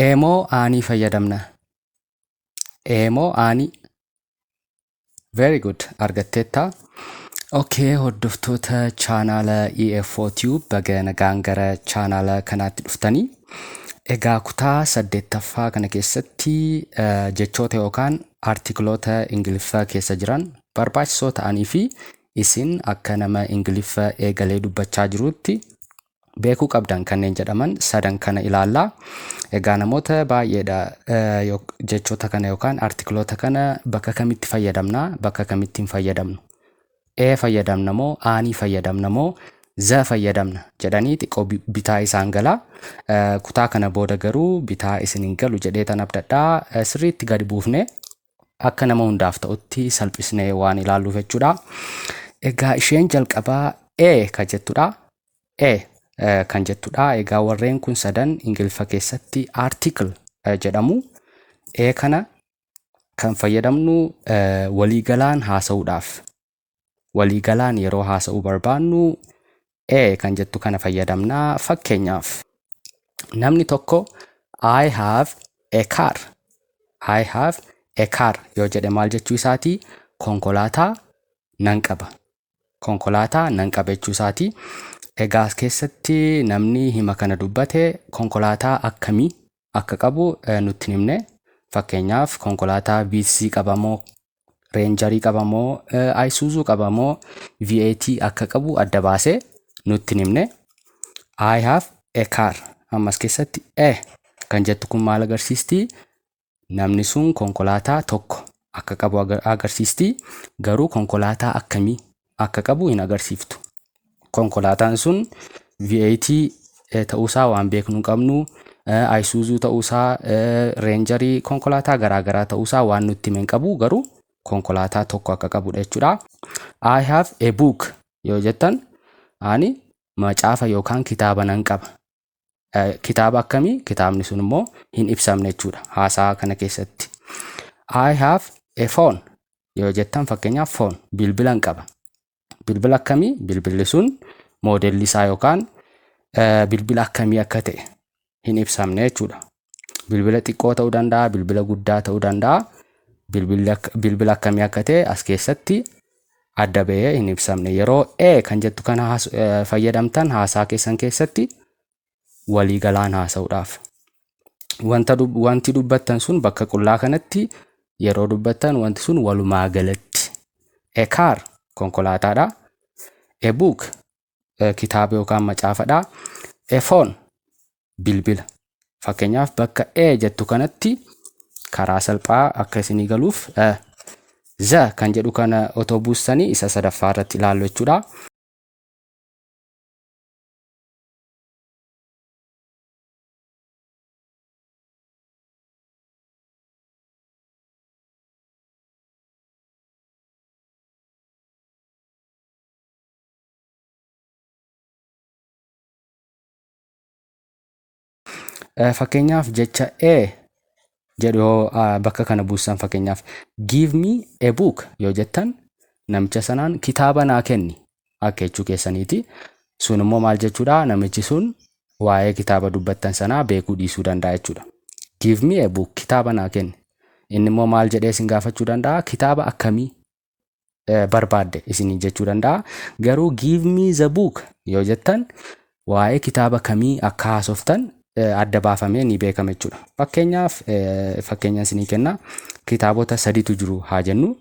Eemoo aanii fayyadamna. Eemoo aanii. Very good. Argatteetta. Okay, hordoftoota chaanaala EFO Tube baga nagaan gara chaanaala kanaatti dhuftanii. Egaa kutaa 8ffaa kana keessatti jechoota yookaan artikloota Ingiliffaa keessa jiran barbaachisoo ta'anii fi isin akka nama Ingiliffa eegalee dubbachaa jirutti beekuu qabdan kanneen jedhaman sadan kana ilaallaa. Egaa namoota baay'eedha jechoota kana yookaan artikloota kana bakka kamitti fayyadamna, bakka kamitti hin fayyadamnu. Fayyadamna moo aanii fayyadamna moo za fayyadamna jedhanii xiqqoo bitaa isaan galaa. Kutaa kana booda garuu bitaa isin hin galu jedhee tan abdadhaa sirriitti gadi buufne akka nama hundaaf ta'utti salphisnee waan ilaalluuf jechuudha. Egaa isheen jalqabaa kan jettudha. Kan jettudha. Egaa warreen kun sadan Ingiliffa keessatti article jedhamu. Kana kan fayyadamnu waliigalaan haasa'uudhaaf. Waliigalaan yeroo haasa'uu barbaannu kan jettu kana fayyadamnaa. Fakkeenyaaf namni tokko I have a car. I have a car yoo jedhe maal jechuu isaati? Konkolaataa nan qaba. Konkolaataa nan qaba jechuu isaati. Egaa as keessatti namni hima kana dubbate konkolaataa akkamii akka qabu nutti himne. Fakkeenyaaf konkolaataa VC qabamoo, Rangerii qabamoo, Isuzu qabamoo, VAT akka qabu adda baasee nutti himne. I have a car. Ammas keessatti kan jettu kun maal agarsiisti? Namni sun konkolaataa tokko akka qabu agarsiisti. Garuu konkolaataa akkamii akka qabu hin agarsiiftu. Konkolaataan sun VAT ta'uusaa waan beeknu qabnu, Isuzu ta'uusaa, Rangerii konkolaataa garaagaraa ta'uusaa waan nutti himen qabu garuu konkolaataa tokko akka qabudha jechuudha. I have a book yoo jettan ani macaafa yookaan kitaaba nan qaba. Kitaaba akkamii? Kitaabni sun immoo hin ibsamne jechuudha haasaa kana keessatti. I have a phone yoo jettan fakkeenyaaf phone bilbila nan qaba. Bilbila akkamii? Bilbilli sun moodelli isaa yookaan bilbila akkamii akka ta'e hin ibsamne jechuudha. Bilbila xiqqoo ta'uu danda'a, bilbila guddaa ta'uu danda'a. Bilbila akkamii akka ta'e as keessatti adda ba'ee hin ibsamne. Yeroo kan jettu kana fayyadamtan haasaa keessan keessatti waliigalaan haasa'uudhaaf. Wanti dubbattan sun bakka qullaa kanatti yeroo dubbattan wanti sun walumaa galatti. A car konkolaataadha. A book kitaaba yookaan macaafadha. A phone bilbila. Fakkeenyaaf bakka jettu kanatti karaa salphaa akka isinii galuuf za kan jedhu kana otoo buustanii isa sadaffaa irratti ilaallu jechuudha. Fakkeenyaaf jecha jedhu bakka kana buusan fakkeenyaaf give me a book yoo jettan namicha sanaan kitaaba naa kenni akka jechuu keessaniiti. Sun immoo maal jechuudha? Namichi sun waa'ee kitaaba dubbattan sanaa beekuu dhiisuu danda'a jechuudha. Give me a book kitaaba naa kenni. Inni immoo maal jedhee isin gaafachuu danda'a? Kitaaba akkamii barbaadde isin jechuu danda'a. Garuu give me the book yoo jettan waa'ee kitaaba kamii akka haasoftan adda baafamee ni beekama jechuudha. Fakkeenyaaf fakkeenya isinii kenna. Kitaabota sadiitu jiru haa jennu.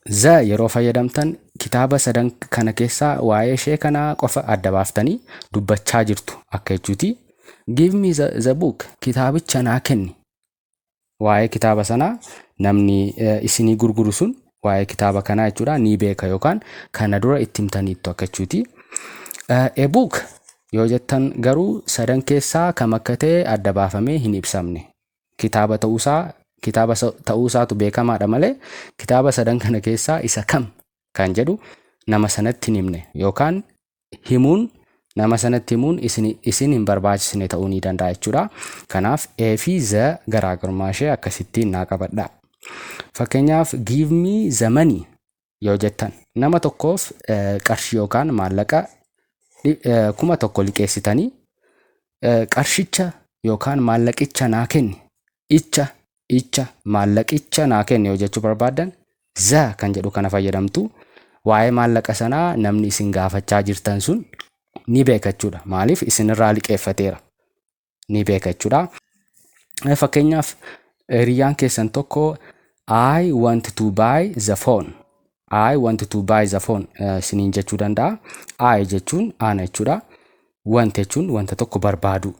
Za yeroo fayyadamtan kitaaba sadan kana keessaa waa'ee ishee kana qofa adda baaftanii dubbachaa jirtu akka jechuuti. Give me the book kitaabicha naa kenni. Waa'ee kitaaba sanaa namni isinii gurguru sun waa'ee kitaaba kanaa jechuudha ni beeka yookaan kana dura itti himtaniittu akka jechuuti. A book yoo jettan garuu sadan keessaa kam akka ta'e adda baafamee hin ibsamne. Kitaaba ta'uusaatu beekamaadha malee kitaaba sadan kana keessaa isa kam kan jedhu nama sanatti hin himne yookaan himuun nama sanatti himuun isin hin barbaachisne ta'uu ni danda'a jechuudha. Kanaaf fi za garaagarummaa ishee akkasittiin naa qabadha. Fakkeenyaaf give me the money yoo jettan nama tokkoof qarshii yookaan maallaqa 1,000 liqeessitanii qarshicha yookaan maallaqicha naa kenni. Icha maallaqicha naa kenni yoo jechuu barbaadan za kan jedhu kana fayyadamtu. Waa'ee maallaqa sanaa namni isin gaafachaa jirtan sun ni beeka jechuudha. Maaliif isinirraa liqeeffateera. Ni beeka jechuudha. Fakkeenyaaf hiriyyaan keessan tokko I want to buy the phone. I want to buy the phone isiniin jechuu danda'a. I jechuun ana jechuudha. Want jechuun wanta tokko barbaadu.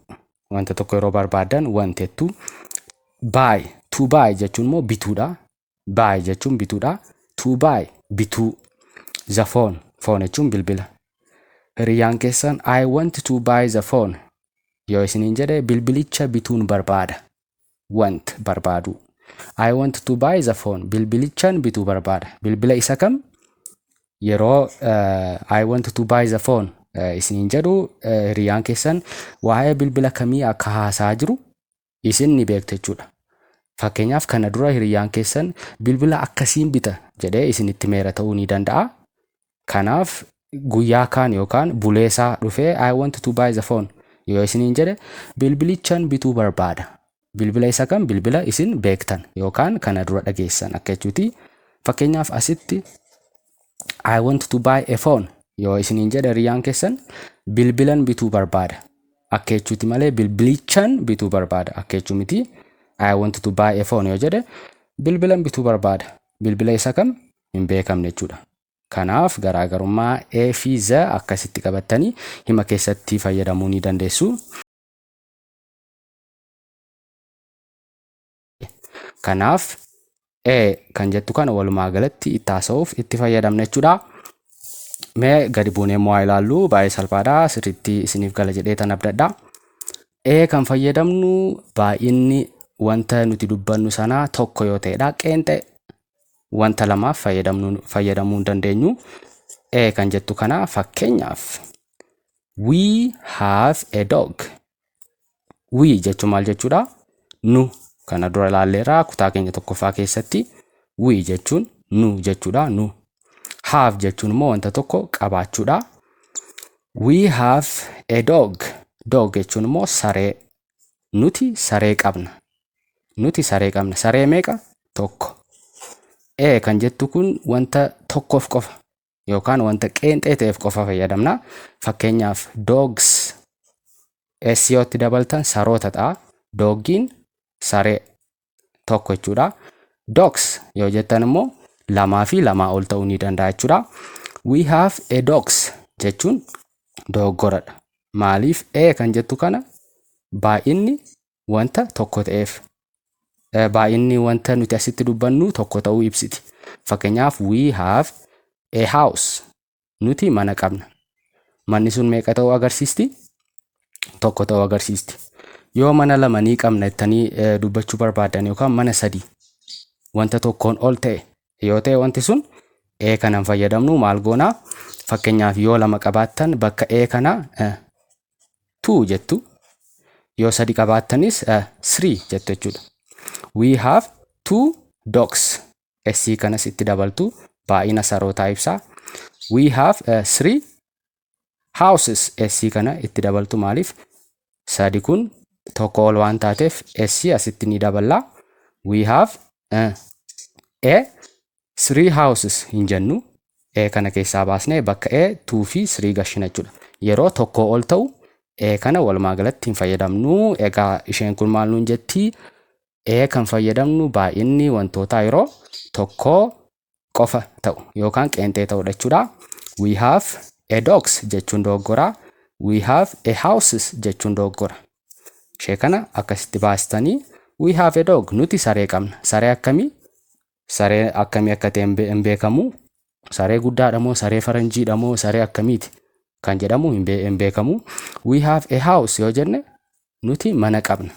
Wanta tokko yeroo barbaadan wantettu. Buy. To buy jechuun immoo bituudha. Buy jechuun bituudha. To buy bituu. The phone. Phone jechuun bilbila. Hiriyyaan keessan I want to buy the phone. Yoo isiniin jedhe bilbilicha bituun barbaada. Want barbaadu. I want to buy the phone. Bilbilichaan bituu barbaada. Bilbila isa kam? Yeroo I want to buy the phone isiniin jedhu hiriyyaan keessan waa'ee bilbila kamii akka haasaa jiru isin ni beektu jechuudha. Fakkeenyaaf kana dura hiriyyaan keessan bilbila akkasiin bita jedhee isinitti meera ta'uu ni danda'a. Kanaaf guyyaa kaan yookaan buleesaa dhufee I want to buy the phone yoo isiniin jedhe bilbilichaan bituu barbaada. Bilbila isa kam? Bilbila isin beektan yookaan kana dura dhageessan akka jechuuti. Fakkeenyaaf asitti I want to buy a phone yoo isiniin jedhe hiriyyaan keessan bilbilan bituu barbaada akka jechuuti malee bilbilichaan bituu barbaada akka jechuu miti. I want to buy a phone yoo jedhe bilbilan bituu barbaada. Bilbila isa kam? Hin beekamne jechuudha. Kanaaf garaagarummaa A fi Z akkasitti qabattanii hima keessatti fayyadamuu ni dandeessu. Kanaaf kan jettu kana walumaa galatti itti haasa'uuf itti fayyadamna jechuudha. Mee gadi buunee immoo haa ilaallu. Baay'ee salphaadha. Sirriitti isiniif gala jedhee tan abdadha. Kan fayyadamnu baay'inni wanta nuti dubbannu sanaa tokko yoo ta'edha. Qeenxee wanta lamaaf fayyadamuu hin dandeenyu. Kan jettu kana fakkeenyaaf we have a dog. We jechuun maal jechuudha? Nu. Kana dura ilaalleerra kutaa keenya tokkoffaa keessatti we jechuun nu jechuudha. Nu. Have jechuun immoo wanta tokko qabaachuudha. We have a dog. Dog jechuun immoo saree. Nuti saree qabna. Nuti saree qabna. Saree meeqa? Tokko. Kan jettu kun wanta tokkoof qofa yookaan wanta qeenxee ta'eef qofa fayyadamna. Fakkeenyaaf dogs SEOtti dabaltan saroota ta'a. Doggiin saree tokko jechuudha. Dogs yoo jettan immoo lamaa fi lamaa ol ta'uu ni danda'a jechuudha. We have a dogs jechuun doggoradha. Maaliif kan jettu kana baay'inni wanta tokko ta'eef baay'inni wanta nuti asitti dubbannu tokko ta'uu ibsiti. Fakkeenyaaf we have a house. Nuti mana qabna. Manni sun meeqa ta'uu agarsiisti? Tokko ta'uu agarsiisti. Yoo mana lama ni qabna jettanii dubbachuu barbaadan yookaan mana sadii wanta tokkoon ol ta'e yoo ta'e wanti sun kanan fayyadamnu maal goona? Fakkeenyaaf yoo lama qabaattan bakka kana 2 jettu. Yoo sadi qabaattanis 3 jettu jechuudha. We have 2 dogs. SC kanas itti dabaltu baay'ina sarootaa ibsa. We have 3 houses. SC kana itti dabaltu maaliif? Sadi kun tokko ol waan taateef SC asitti ni daballa. We have 3 houses hin jennu. Kana keessaa baasnee bakka 2 fi 3 gashina jechuudha. Yeroo tokko ol ta'u kana walumaa galatti hin fayyadamnu. Egaa isheen kun maal nuun jetti? Kan fayyadamnu baay'inni wantoota yeroo tokko qofa ta'u yookaan qeenxee ta'udha jechuudha. We have a dogs jechuun dogoggora. We have a houses jechuun dogoggora. Ishee kana akkasitti baastanii we have a dog. Nuti saree qabna. Saree akkamii? Saree akkamii akka ta'e hin beekamu. Saree guddaadha moo saree faranjiidha moo saree akkamiiti kan jedhamu hin beekamu. We have a house yoo jenne nuti mana qabna.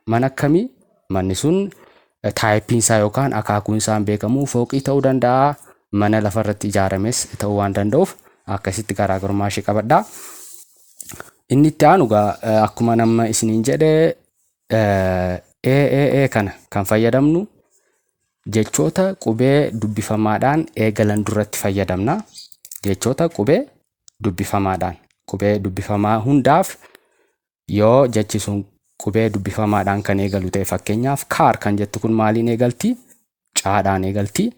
Mana akkamii? Manni sun taayipiin isaa yookaan akaakuun isaa hin beekamu. Fooqii ta'uu danda'a. Mana lafarratti ijaarames ta'uu waan danda'uuf akkasitti garaagarummaa ishee qabadha. Inni itti aanu akkuma nama isiniin jedhe kana kan fayyadamnu jechoota qubee dubbifamaadhaan eegalan duratti fayyadamna. Jechoota qubee dubbifamaadhaan. Qubee dubbifamaa hundaaf yoo jechi sun qubee dubbifamaadhaan kan eegalu ta'e fakkeenyaaf kaar kan jettu kun maaliin eegalti? Caadhaan eegalti.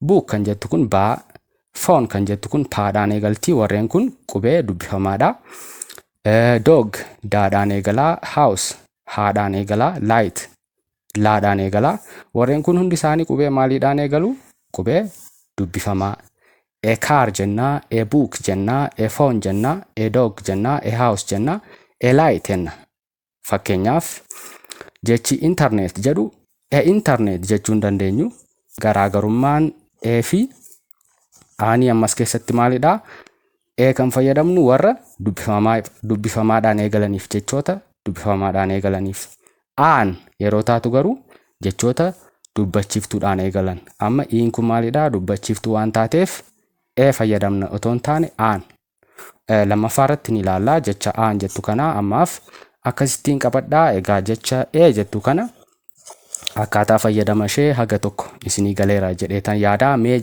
Book kan jettu kun baa, phone kan jettu kun paadhaan eegalti. Warreen kun qubee dubbifamaadha. Dog daadhaan eegalaa, house haadhaan eegalaa, light laadhaan eegalaa. Warreen kun hundi isaanii qubee maaliidhaan eegalu? Qubee dubbifamaa. A car jennaa, a book jennaa, a phone jennaa, a dog jennaa, a house jennaa, a light jenna. Fakkeenyaaf jechi internet jedhu internet jechuu hin dandeenyu. Garaagarummaan e fi aanii ammas keessatti maalidha? Kan fayyadamnu warra dubbifamaadhaan eegalaniif, jechoota dubbifamaadhaan eegalaniif. Aan yeroo taatu garuu jechoota dubbachiiftuudhaan eegalan. Amma iin kun maalidha? Dubbachiiftuu waan taateef fayyadamna otoo hin taane aan. Lammaffaa irratti ni ilaallaa jecha aan jettu kana ammaaf akkasittiin qabadhaa. Egaa jecha jettu kana akkaataa fayyadama ishee haga tokko isinii galeera jedheetan yaada. Mee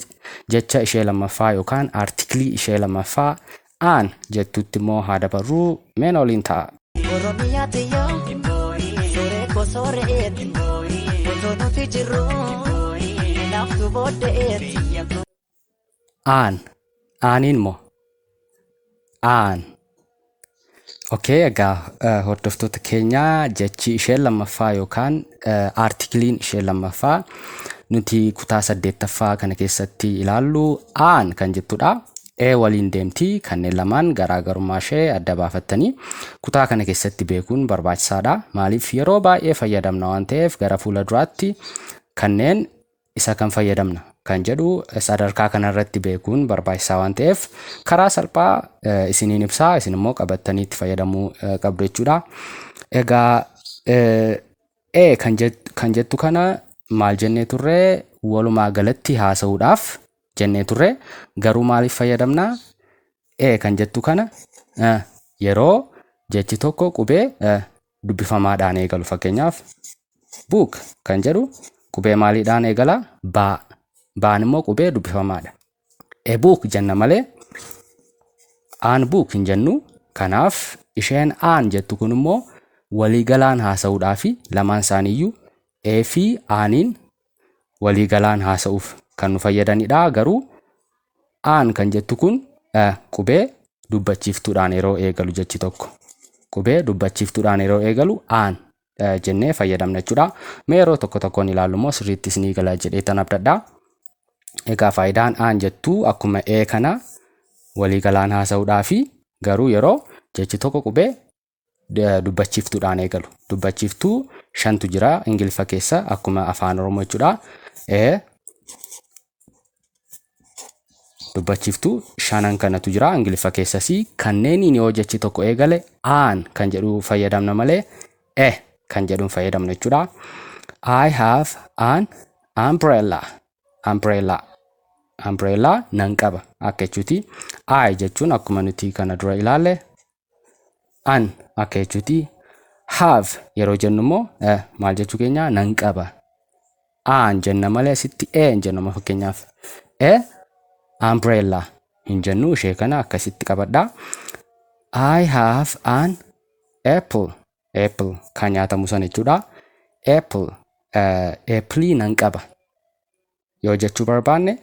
jecha ishee lammaffaa yookaan artiklii ishee lammaffaa aan jettutti immoo haa dabarruu. Meen waliin ta'a. Aan aaniin moo aan. Okay, egaa hordoftoota keenyaa jechi ishee lammaffaa yookaan artikiliin ishee lammaffaa nuti kutaa 8ffaa kana keessatti ilaallu aan kan jettudha. Waliin deemti. Kanneen lamaan garaagarummaa ishee adda baafattanii kutaa kana keessatti beekuun barbaachisaadha. Maaliif yeroo baay'ee fayyadamna waan ta'eef gara fuula duraatti kanneen isa kan fayyadamna kan jedhu sadarkaa kanarratti beekuun barbaachisaa waan ta'eef karaa salphaa isiniin ibsaa. Isin immoo qabattanii itti fayyadamuu qabdu jechuudha. Egaa kan jettu kana maal jennee turre? Walumaa galatti haasa'uudhaaf jennee turre. Garuu maaliif fayyadamna? Kan jettu kana yeroo jechi tokko qubee dubbifamaadhaan eegalu. Fakkeenyaaf book kan jedhu qubee maaliidhaan eegala? Baa. Baan immoo qubee dubbifamaadha. Book jenna malee aan book hin jennu. Kanaaf isheen aan jettu kun immoo waliigalaan haasa'uudhaaf lamaan isaaniiyyuu fi aaniin waliigalaan haasa'uuf kan nu fayyadanidha. Garuu aan kan jettu kun qubee dubbachiiftuudhaan yeroo eegalu jechi tokko qubee dubbachiiftuudhaan yeroo eegalu aan jennee fayyadamna jechuudha. Mee yeroo tokko tokkoon ilaallu immoo sirriitti isinii gala jedheetan abdadha. Egaa faayidaan aan jettuu akkuma kana waliigalaan haasa'uudhaaf garuu yeroo jechi tokko qubee dubbachiiftuudhaan eegalu. Dubbachiiftuu 5tu jira Ingiliffa keessa akkuma afaan Oromoo jechuudha. Dubbachiiftuu 5 kanatu jira Ingiliffa keessas. Kanneeniin yoo jechi tokko eegale aan kan jedhu fayyadamna malee kan jedhuun fayyadamna jechuudha. I have an umbrella. Umbrella nan qaba akka jechuuti. I jechuun akkuma nuti kana dura ilaalle an akka jechuuti. Have yeroo jennu immoo maal jechuu keenya? Nan qaba. An jenna malee sitti hin jennu. Fakkeenyaaf umbrella hin jennu. Ishee kana akkasitti qabadha. I have an apple. Apple kan nyaatamu sana jechuudha. Apple nan qaba yoo jechuu barbaanne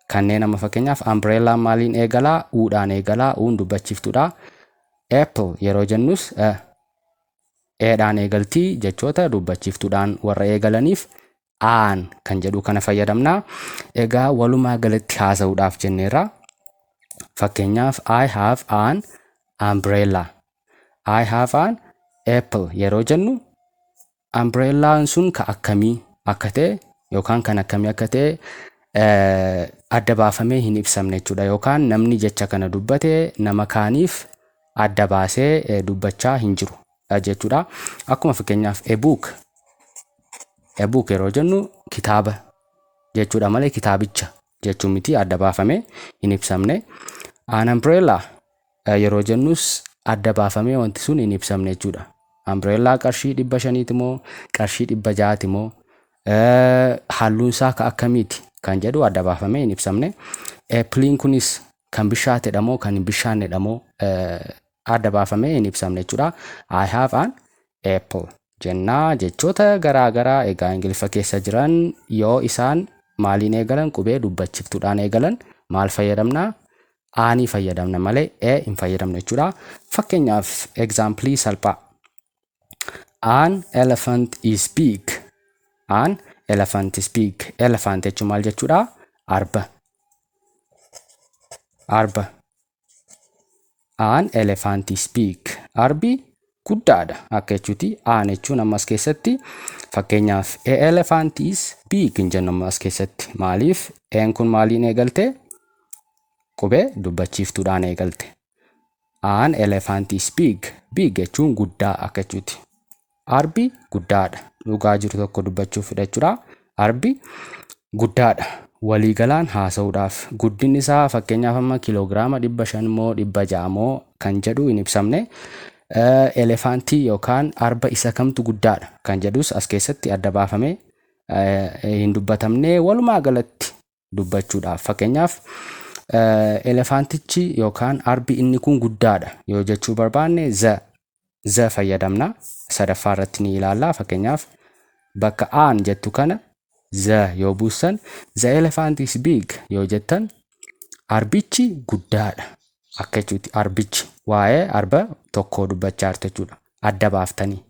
kanneen amma fakkeenyaaf umbrella maaliin eegalaa? Uudhaan eegalaa. Uun dubbachiiftuudha. Apple yeroo jennus dhaan eegaltii. Jechoota dubbachiiftuudhaan warra eegalaniif aan kan jedhu kana fayyadamna. Egaa walumaa galatti haasa'uudhaaf jenneerra. Fakkeenyaaf I have an umbrella. I have an apple yeroo jennu umbrellaan sun ka akkamii akka ta'e yookaan kan akkamii akka ta'e adda baafamee hin ibsamne jechuudha. Yookaan namni jecha kana dubbate nama kaaniif adda baasee dubbachaa hin jiru jechuudha. Akkuma fakkeenyaaf book yeroo jennu kitaaba jechuudha malee kitaabicha jechuun miti. Adda baafamee hin ibsamne. An umbrella yeroo jennus adda baafamee wanti sun hin ibsamne jechuudha. Umbrella qarshii 500 moo qarshii 600 moo halluun isaa ka akkamiiti kan jedhu adda baafamee hin ibsamne. Appleen kunis kan bishaatedha moo kan hin bishaannedha moo adda baafamee hin ibsamne jechuudha. I have an apple jennaa. Jechoota garaagaraa egaa Ingiliffa keessa jiran yoo isaan maaliin eegalan qubee dubbachiftuudhaan eegalan maal fayyadamna? Aanii fayyadamna malee hin fayyadamne jechuudha. Fakkeenyaaf example salphaa. An elephant is big. An elephant is big. Elephant jechuun maal jechuudha? Arba. Arba. An elephant is big. Arbi guddaadha akka jechuuti. An jechuun ammas keessatti fakkeenyaaf a elephant is big hin jennu ammas keessatti. Maaliif een kun maaliin eegalte? Qubee dubbachiftuudhaan eegalte. An elephant is big. Big jechuun guddaa akka jechuuti. Arbi guddaadha. Dhugaa jiru tokko dubbachuuf jechuudha. Arbi guddaadha. Waliigalaan haasa'uudhaaf guddinni isaa fakkeenyaaf amma kiloogiraama 500 moo 600 moo kan jedhu hin ibsamne. Elefantii yookaan arba isa kamtu guddaadha kan jedhus as keessatti adda baafamee hin dubbatamne. Walumaa galatti dubbachuudhaaf fakkeenyaaf elefantichi yookaan arbi inni kun guddaadha yoo jechuu barbaanne za fayyadamna. Sadaffaa irratti ni ilaalla. Fakkeenyaaf bakka aan jettu kana za yoo buusan the elephant is big yoo jettan arbichi guddaadha akka jechuuti. Arbichi waa'ee arba tokko dubbachaa jirtu jechuudha. Adda baaftanii.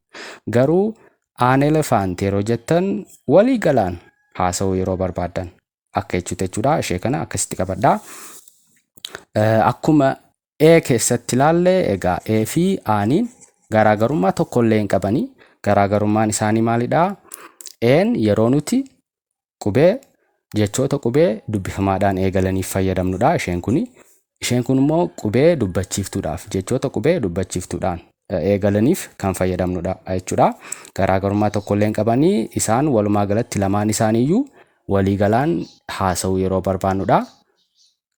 Garuu an elephant yeroo jettan walii galaan haasa'uu yeroo barbaadan akka jechuudha. Ishee kana akkasitti qabadhaa. Akkuma e keessatti ilaalle egaa e fi aaniin garaagarummaa tokkollee hin qabanii. Garaagarummaan isaanii maalidha? Een yeroo nuti qubee jechoota qubee dubbifamaadhaan eegalaniif fayyadamnudha. Isheen kun immoo qubee dubbachiftuudhaaf jechoota qubee dubbachiftuudhaan eegalaniif kan fayyadamnudha jechuudha. Garaagarummaa tokkollee hin qabanii. Isaan walumaa galatti lamaan isaaniiyyuu waliigalaan haasa'uu yeroo barbaannudha.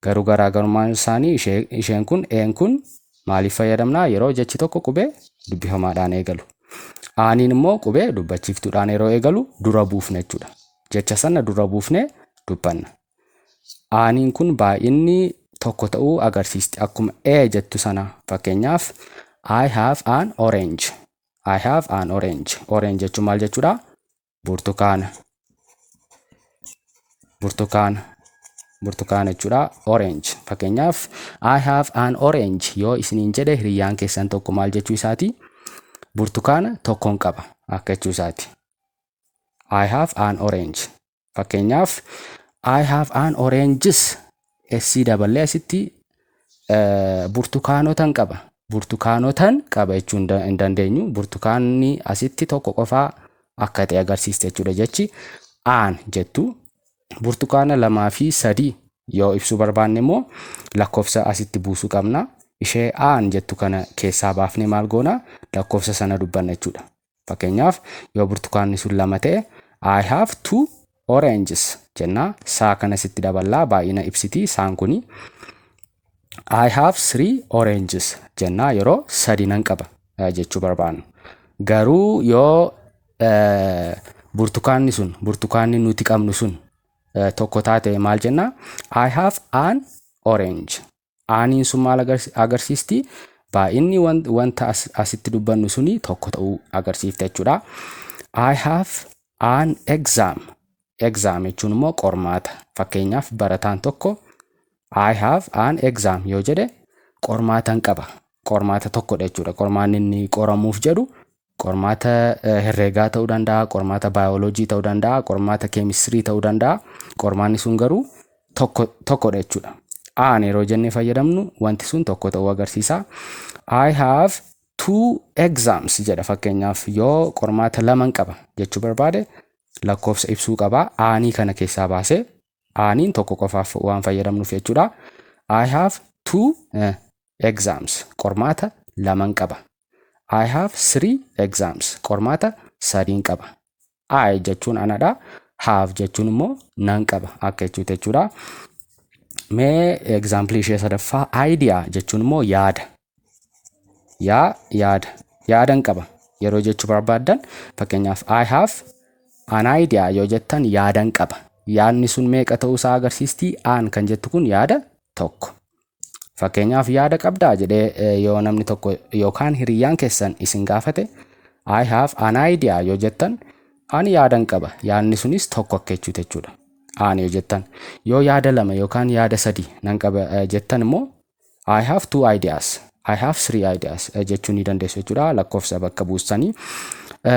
Garuu garaagarummaan isaanii isheen kun een kun maaliif fayyadamna? Yeroo jechi tokko qubee dubbifamaadhaan eegalu. Aaniin immoo qubee dubbachiftuudhaan yeroo eegalu dura buufne jechuudha. Jecha sana dura buufne dubbanna. Aaniin kun baay'inni tokko ta'uu agarsiisti. Akkuma jettu sana fakkeenyaaf I have an orange. I have an orange. Orange jechuun maal jechuudha? Burtukaana. Burtukaana. Burtukaana jechuudha. Orange. Fakkeenyaaf I have an orange yoo isiniin jedhe hiriyyaan keessan tokko maal jechuu isaati? Burtukaana tokkoon qaba akka jechuu isaati. I have an orange. Fakkeenyaaf I have an oranges. Essii daballee asitti burtukaanotan qaba. Burtukaanotan qaba jechuu hin dandeenyu. Burtukaanni asitti tokko qofaa akka ta'e agarsiiste jechuudha. Jechi aan jettu burtukaana 2 fi 3 yoo ibsuu barbaanne immoo lakkoofsa asitti buusuu qabna. Ishee aan jettu kana keessaa baafnee maal goona? Lakkoofsa sana dubbanna jechuudha. Fakkeenyaaf yoo burtukaanni sun 2 ta'e I have 2 oranges jenna. Saa kana sitti daballaa baay'ina ibsiti saan kuni. I have 3 oranges jenna yeroo 3 nan qaba jechuu barbaannu. Garuu yoo burtukaanni nuti qabnu sun tokko taate maal jenna? I have an orange. Aaniin sun maal agarsiisti? Baay'inni wanta asitti dubbannu suni tokko ta'uu agarsiifte jechuudha. I have an exam. Exam jechuun immoo qormaata. Fakkeenyaaf barataan tokko I have an exam yoo jedhe qormaatan qaba. Qormaata tokkodha jechuudha. Qormaanni inni qoramuuf jedhu qormaata herreegaa ta'uu danda'a, qormaata baayoloojii ta'uu danda'a, qormaata keemistirii ta'uu danda'a. Qormaanni sun garuu tokkodha jechuudha. Aan yeroo jennee fayyadamnu wanti sun tokko ta'uu agarsiisa. I have 2 exams jedha. Fakkeenyaaf yoo qormaata 2 qaba jechuu barbaade lakkoofsa ibsuu qaba. Aanii kana keessaa baasee aaniin tokko qofaaf waan fayyadamnuuf jechuudha. I have 2 exams. Qormaata 2 qaba. I have 3 exams. Qormaata 3 qaba. I jechuun anadha. Have jechuun immoo nan qaba akka jechuudha. Mee example ishee sadaffaa idea jechuun immoo yaada. Yaadan qaba yeroo jechuu barbaadan fakkeenyaaf I have an idea yoo jettan yaadan qaba. Yaadni sun meeqa ta'uu isaa agarsiisti. Aan kan jettu kun yaada tokko. Fakkeenyaaf yaada qabdaa jedhee yoo namni tokko yookaan hiriyyaan keessan isin gaafate I have an idea yoo jettan ani yaadan qaba. Yaadni sunis tokko akka jechuudha. Ani yoo jettan yoo yaada lama yookaan yaada sadi nan qaba jettan immoo I have 2 ideas. I have 3 ideas jechuu ni dandeessu jechuudha. Lakkoofsa bakka buustanii.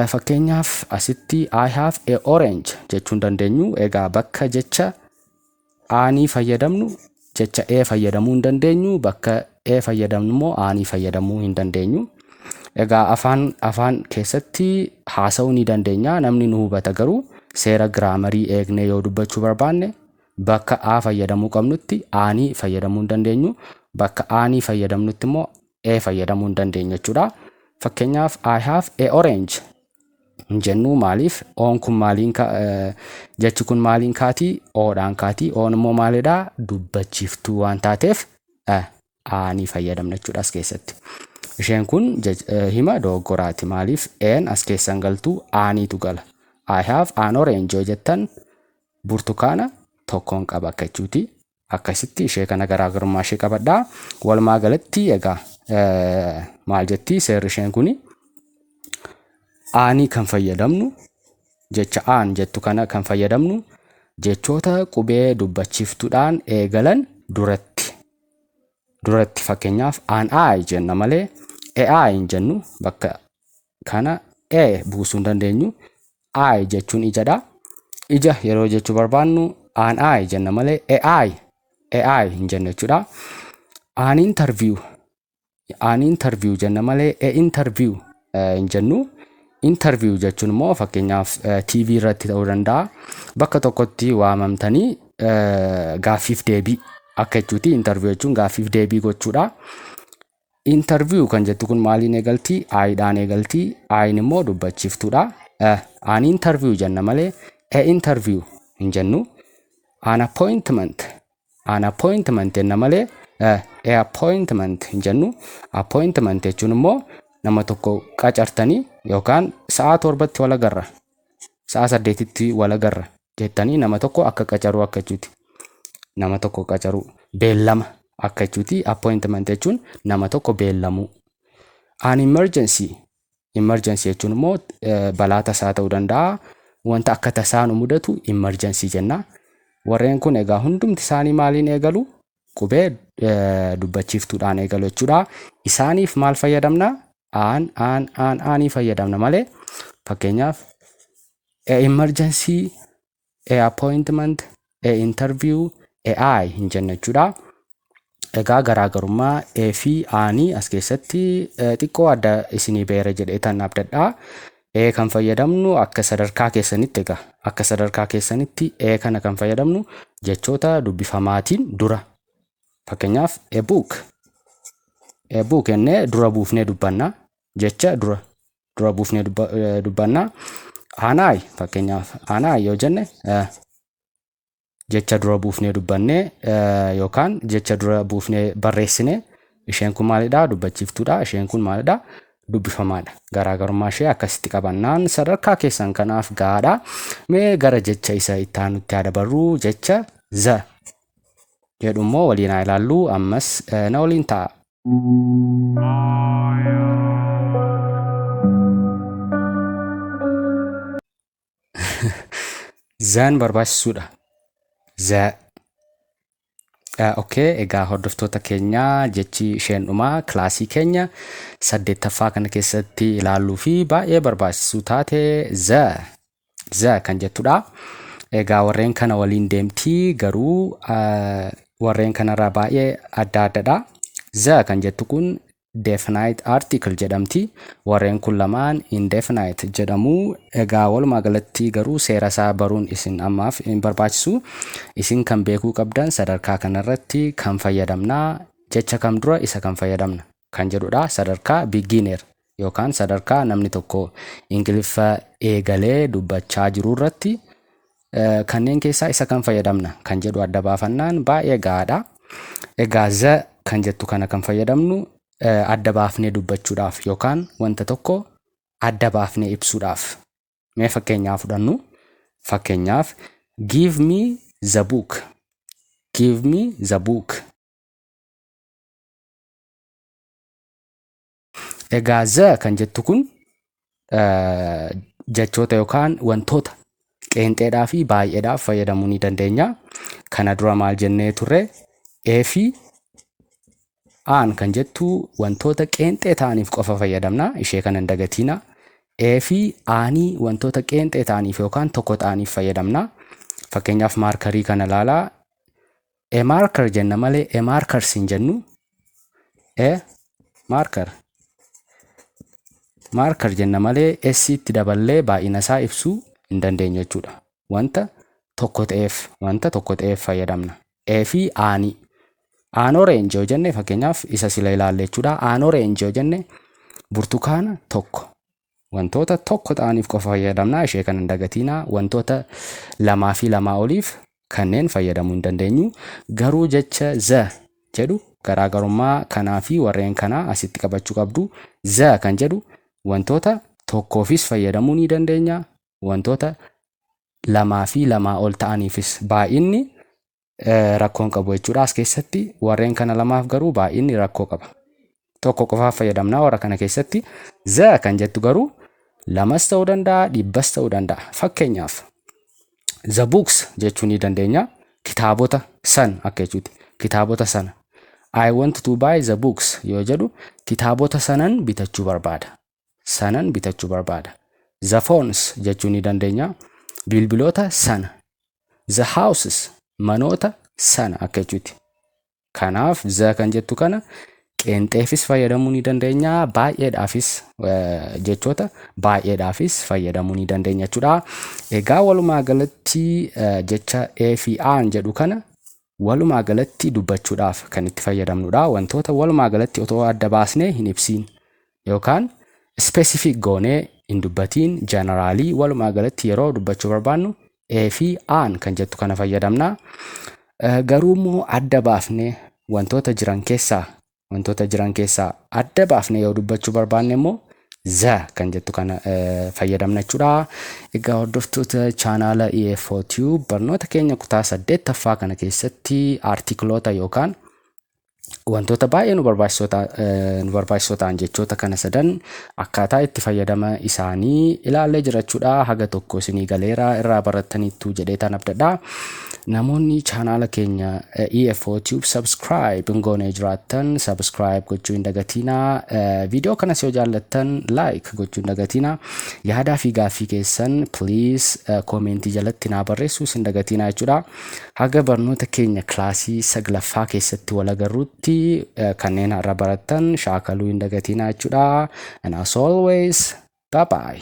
Fakkeenyaaf asitti I have a orange jechuun dandeenyu. Egaa bakka jecha ani fayyadamnu jecha e fayyadamuu hin dandeenyu. Bakka e fayyadamnu immoo ani fayyadamuu hin dandeenyu. Egaa afaan keessatti haasa'uu ni dandeenya. Namni nu hubata garuu seera giraamarii eegnee yoo dubbachuu barbaanne bakka a fayyadamuu qabnutti ani fayyadamuu hin dandeenyu. Bakka ani fayyadamnutti immoo e fayyadamuu hin dandeenyu jechuudha. Fakkeenyaaf I have a orange jennu maaliif oon kun maaliin jechi kun maaliin kaatii oodhaan kaatii oon immoo maalidhaa dubbachiiftuu waan taateef ani fayyadamna jechuudha as keessatti. Isheen kun hima dogoggoraati. Maaliif een as keessan galtuu aaniitu gala. I have an orange yoo jettan burtukaana tokkoon qaba akka jechuuti. Akkasitti ishee kana garaagarummaa ishee qabadhaa. Walumaa galatti egaa maal jetti seerri isheen kuni ani kan fayyadamnu jecha aan jettu kana kan fayyadamnu jechoota qubee dubbachiiftuudhaan eegalan duratti fakkeenyaaf an I jenna malee I hin jennu. Bakka kana buusuu hin dandeenyu. I jechuun ijadha. Ija yeroo jechuu barbaannu an I jenna malee AI hin jennu jechuudha. An interview jenna malee interview hin jennu. Interview jechuun immoo fakkeenyaaf TV irratti ta'uu danda'a. Bakka tokkotti waamamtanii gaaffiif deebii akka jechuuti. Interview jechuun gaaffiif deebii gochuudha. Interview kan jettu kun maaliin eegaltii? Aayidhaan eegaltii. Aayin immoo dubbachiiftuudha. An interview jenna malee interview hin jennu. An appointment jenna malee appointment hin jennu. Appointment jechuun immoo nama tokko qacartanii yookaan sa'a 7tti wal agarra. Sa'a 8tti wal agarra jettanii nama tokko akka qacaruu akka jechuuti. Nama tokko qacaruu beellama akka jechuuti. Appointment jechuun nama tokko beellamuu. An emergency jechuun immoo balaa tasaa ta'uu danda'a. Wanta akka tasaa nu mudatu emergency jenna. Warreen kun egaa hundumti isaanii maaliin eegalu? Qubee dubbachiiftuudhaan eegalu jechuudha. Isaaniif maal fayyadamna? Ani fayyadamna malee fakkeenyaaf emergency, appointment, interview, AI hin jennu jechuudha. Egaa garaagarummaa fi ani as keessatti xiqqoo adda isinii beera jedheetan abdadhaa. Kan fayyadamnu akka sadarkaa keessanitti egaa akka sadarkaa keessanitti kana kan fayyadamnu jechoota dubbifamaatiin dura. Fakkeenyaaf a book jennee dura buufnee dubbanna. Jecha dura buufnee dubbanna. Anaay fakkeenyaaf anaay yoo jenne jecha dura buufnee dubbanne yookaan jecha dura buufnee barreessine. Isheen kun maalidhaa? Dubbachiiftuudha. Isheen kun maalidhaa? Dubbifamaadha. Garaagarummaa ishee akkasitti qabannaan sadarkaa keessan kanaaf gaadha. Mee gara jecha isa itti aanutti dabarru jecha za jedhu immoo waliin haa ilaallu. Ammas na waliin ta'a. Zaan barbaachisuudha. Za. Okay, egaa hordoftoota keenya jechi isheen dhumaa kilaasii keenya 8ffaa kana keessatti ilaalluu fi baay'ee barbaachisuu taate za kan jettudha. Egaa warreen kana waliin deemtii garuu warreen kanarraa baay'ee adda addadha. Za kan jettu kun definite article jedhamti. Warreen kun lamaan indefinite jedhamu. Egaa walumaa galatti garuu seera isaa baruun isin ammaaf hin barbaachisu. Isin kan beekuu qabdan sadarkaa kanarratti kan fayyadamna. Jecha kam dura isa kan fayyadamna kan jedhudha. Sadarkaa beginner yookaan sadarkaa namni tokko Ingiliffa eegalee dubbachaa jiru irratti kanneen keessaa isa kan fayyadamna kan jedhu adda baafannaan baay'ee gaadha. Egaa za kan jettu kana kan fayyadamnu adda baafnee dubbachuudhaaf yookaan wanta tokko adda baafnee ibsuudhaaf. Mee fakkeenyaa fudhannu. Fakkeenyaaf give me the book. Give me the book. Egaa za kan jettu kun jechoota yookaan wantoota qeenxeedhaa fi baay'eedhaaf fayyadamuu ni dandeenya. Kana dura maal jennee turre? E fi aan kan jettu wantoota qeenxee ta'aniif qofa fayyadamna. Ishee kana hin dagatina. E fi aanii wantoota qeenxee ta'aniif yookaan tokko ta'aniif fayyadamna. Fakkeenyaaf maarkarii kana ilaalaa. E marker jenna malee e markers hin jennu. E marker jenna malee s itti daballee baay'ina isaa ibsuu hin dandeenyu jechuudha. Wanta tokko ta'eef fayyadamna. E fi aanii. Aan orange yoo jenne fakkeenyaaf isa sila ilaalle jechuudha. Aan orange yoo jenne burtukaana tokko. Wantoota tokko ta'aniif qofa fayyadamna. Ishee kana hin dagatina. Wantoota lamaa fi lamaa oliif kanneen fayyadamuu hin dandeenyu. Garuu jecha z jedhu garaagarummaa kanaa fi warreen kanaa asitti qabachuu qabdu. Z kan jedhu wantoota tokkoofis fayyadamuu ni dandeenya. Wantoota lamaa fi lamaa ol ta'aniifis baay'inni rakkoon qabu jechuudha. As keessatti warreen kana lamaaf garuu baay'inni rakkoo qaba. Tokko qofaaf fayyadamna warra kana keessatti. Z kan jettu garuu lamas ta'uu danda'a, dhibbas ta'uu danda'a. Fakkeenyaaf the books jechuu ni dandeenya. Kitaabota san akka jechuuti. Kitaabota sana. I want to buy the books yoo jedhu kitaabota sanan bitachuu barbaada. The phones jechuu ni dandeenya. Bilbiloota sana. The houses manoota sana akka jechuuti. Kanaaf the kan jettu kana qeenxeefis fayyadamuu ni dandeenya. Baay'eedhaafis jechoota baay'eedhaafis fayyadamuu ni dandeenya jechuudha. Egaa walumaa galatti jecha e fi aan jedhu kana walumaa galatti dubbachuudhaaf kan itti fayyadamnudha. Wantoota walumaa galatti otoo adda baasnee hin ibsiin yookaan specific goonee hin dubbatiin generaalii walumaa galatti yeroo dubbachuu barbaannu e fi aan kan jettu kana fayyadamna. Garuu immoo adda baafnee wantoota jiran keessaa adda baafnee yoo dubbachuu barbaanne immoo z kan jettu kana fayyadamna jechuudha. Egaa hordoftoota chaanaala EFO Tube barnoota keenya kutaa 8ffaa kana keessatti artikloota yookaan wantoota baay'ee nu barbaachisoo ta'an jechoota kana sadan akkaataa itti fayyadama isaanii ilaallee jirachuudha. Haga tokko isinii galeera irraa barattaniittu jedheetan abdadha. Namoonni chaanaala keenya EFO Tube subscribe hin goone jiraattan subscribe gochuu hin dagatina. Viidiyoo kanas yoo jaallattan like gochuu hin dagatina. Yaadaa fi gaaffii keessan please koomentii jalatti naa barreessuu hin dagatina jechuudha. Haga barnoota keenya kilaasii 9ffaa keessatti wal agarruutti kanneen har'a barattan shaakaluu hin dagatina jechuudha. And as always, bye bye.